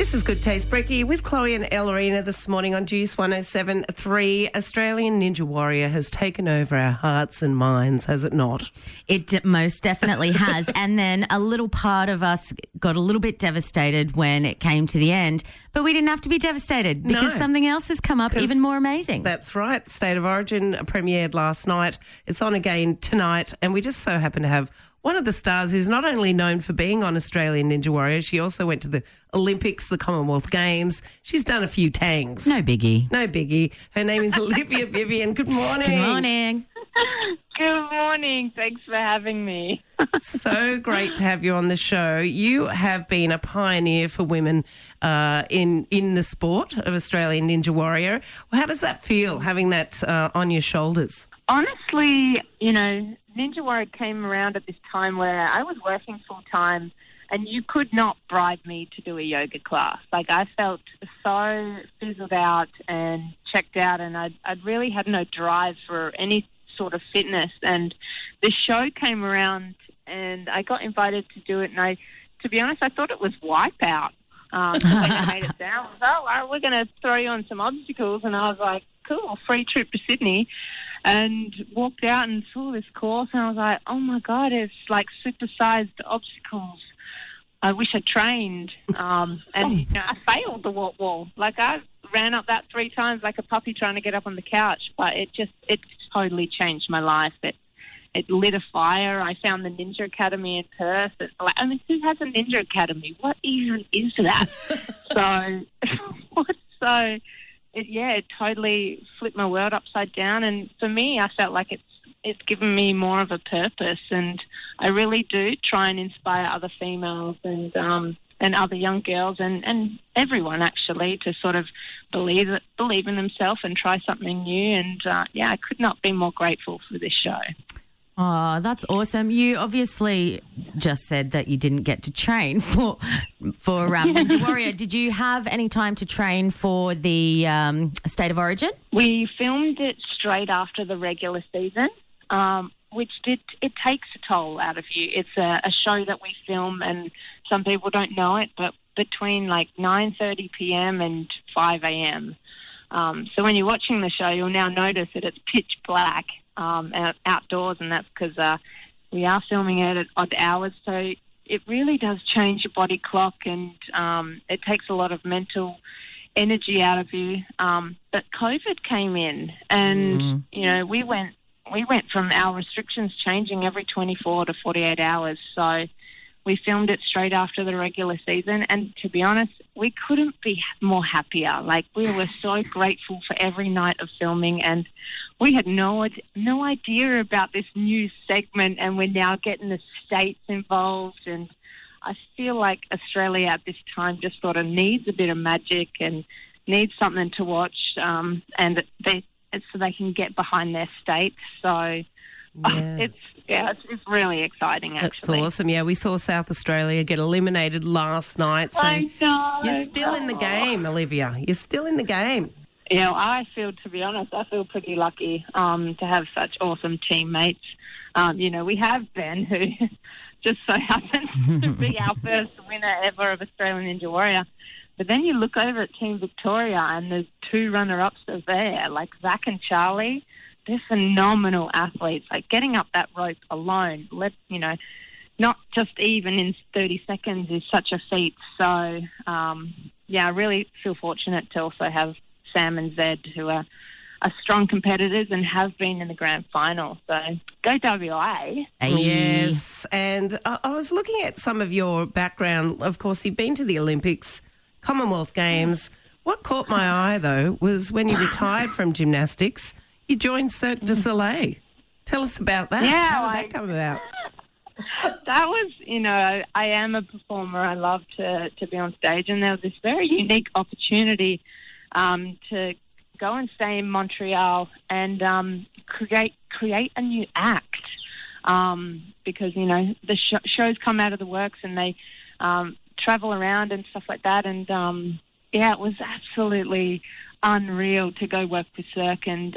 This is Good Taste Brekky with Chloe and Ellerina this morning on Juice 107.3. Australian Ninja Warrior has taken over our hearts and minds, has it not? It most definitely has. And then a little part of us got a little bit devastated when it came to the end, but we didn't have to be devastated because something else has come up even more amazing. That's right. State of Origin premiered last night. It's on again tonight, and we just so happen to have one of the stars who's not only known for being on Australian Ninja Warrior, she also went to the Olympics, the Commonwealth Games. She's done a few tangs. No biggie. No biggie. Her name is Olivia Vivan. Good morning. Good morning. Good morning. Thanks for having me. So great to have you on the show. You have been a pioneer for women in the sport of Australian Ninja Warrior. How does that feel, having that on your shoulders? Honestly, Ninja Warrior came around at this time where I was working full-time and you could not bribe me to do a yoga class. Like, I felt so fizzled out and checked out, and I really had no drive for any sort of fitness. And the show came around and I got invited to do it, and to be honest, I thought it was Wipeout. When I made it sound, we're going to throw you on some obstacles, and I was like, cool, free trip to Sydney. And walked out and saw this course, and I was like, oh my God, it's like supersized obstacles. I wish I trained. I failed the walk wall. Like, I ran up that 3 times like a puppy trying to get up on the couch, but it totally changed my life. It lit a fire. I found the Ninja Academy in Perth. Who has a Ninja Academy? What even is that? It totally flipped my world upside down. And for me, I felt like it's given me more of a purpose. And I really do try and inspire other females and other young girls and everyone, actually, to sort of believe in themselves and try something new. And, I could not be more grateful for this show. Oh, that's awesome. You obviously just said that you didn't get to train for Ninja Warrior. Did you have any time to train for the State of Origin? We filmed it straight after the regular season, which it takes a toll out of you. It's a show that we film, and some people don't know it, but between like 9:30 p.m. and 5 a.m. So when you're watching the show, you'll now notice that it's pitch black. Outdoors, and that's because we are filming it at odd hours, so it really does change your body clock, and it takes a lot of mental energy out of you. But COVID came in, and we went from our restrictions changing every 24 to 48 hours. So we filmed it straight after the regular season, and to be honest, we couldn't be more happier. Like, we were so grateful for every night of filming, and we had no idea about this new segment, and we're now getting the states involved. And I feel like Australia at this time just sort of needs a bit of magic and needs something to watch, so they can get behind their states. So it's really exciting, actually. That's awesome. Yeah, we saw South Australia get eliminated last night. So I know. You're still in the game, Olivia. You're still in the game. Yeah, to be honest, I feel pretty lucky to have such awesome teammates. We have Ben, who just so happens to be our first winner ever of Australian Ninja Warrior. But then you look over at Team Victoria, and there's 2 runner-ups are there, like Zach and Charlie. They're phenomenal athletes. Like, getting up that rope alone, not just even in 30 seconds is such a feat. So, I really feel fortunate to also have Sam and Zed, who are strong competitors and have been in the grand final. So go WA. Yes, and I was looking at some of your background. Of course, you've been to the Olympics, Commonwealth Games. What caught my eye, though, was when you retired from gymnastics, you joined Cirque du Soleil. Tell us about that. Yeah, how did that come about? That was, I am a performer. I love to be on stage, and there was this very unique opportunity to go and stay in Montreal and create a new act, because the shows come out of the works, and they travel around and stuff like that, and it was absolutely unreal to go work with Cirque and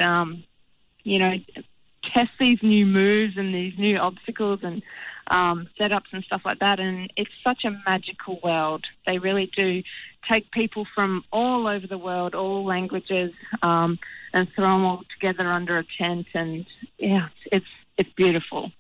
test these new moves and these new obstacles and setups and stuff like that. And it's such a magical world. They really do take people from all over the world, all languages, and throw them all together under a tent. And yeah, it's beautiful.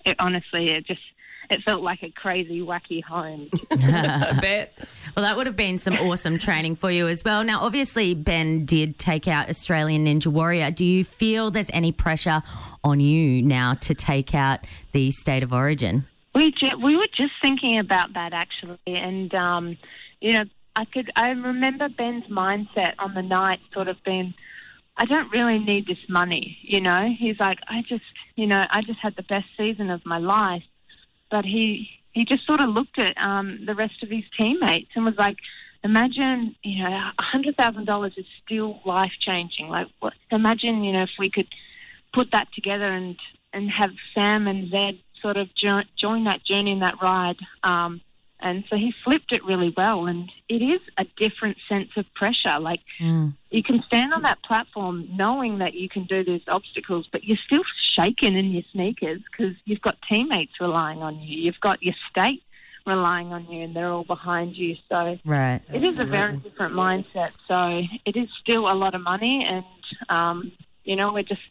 It felt like a crazy, wacky home. I bet. Well, that would have been some awesome training for you as well. Now, obviously, Ben did take out Australian Ninja Warrior. Do you feel there's any pressure on you now to take out the State of Origin? We were just thinking about that, actually. And, I remember Ben's mindset on the night sort of being, I don't really need this money, He's like, I just had the best season of my life. But he just sort of looked at the rest of his teammates and was like, imagine, $100,000 is still life-changing. Like, imagine, if we could put that together and have Sam and Zed sort of join that journey and that ride. And so he flipped it really well. And it is a different sense of pressure. Like, you can stand on that platform knowing that you can do these obstacles, but you're still shaking in your sneakers because you've got teammates relying on you. You've got your state relying on you, and they're all behind you. So right. It is a very different mindset. So it is still a lot of money, and, we're just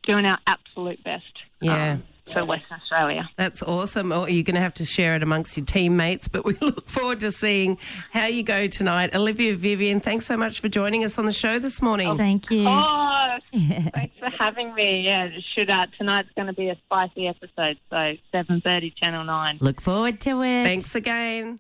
doing our absolute best. Yeah. For Western Australia. That's awesome. Oh, you're going to have to share it amongst your teammates, but we look forward to seeing how you go tonight. Olivia Vivan, thanks so much for joining us on the show this morning. Oh, thank you. Oh, thanks for having me. Yeah, tonight's going to be a spicy episode, so 7:30, Channel 9. Look forward to it. Thanks again.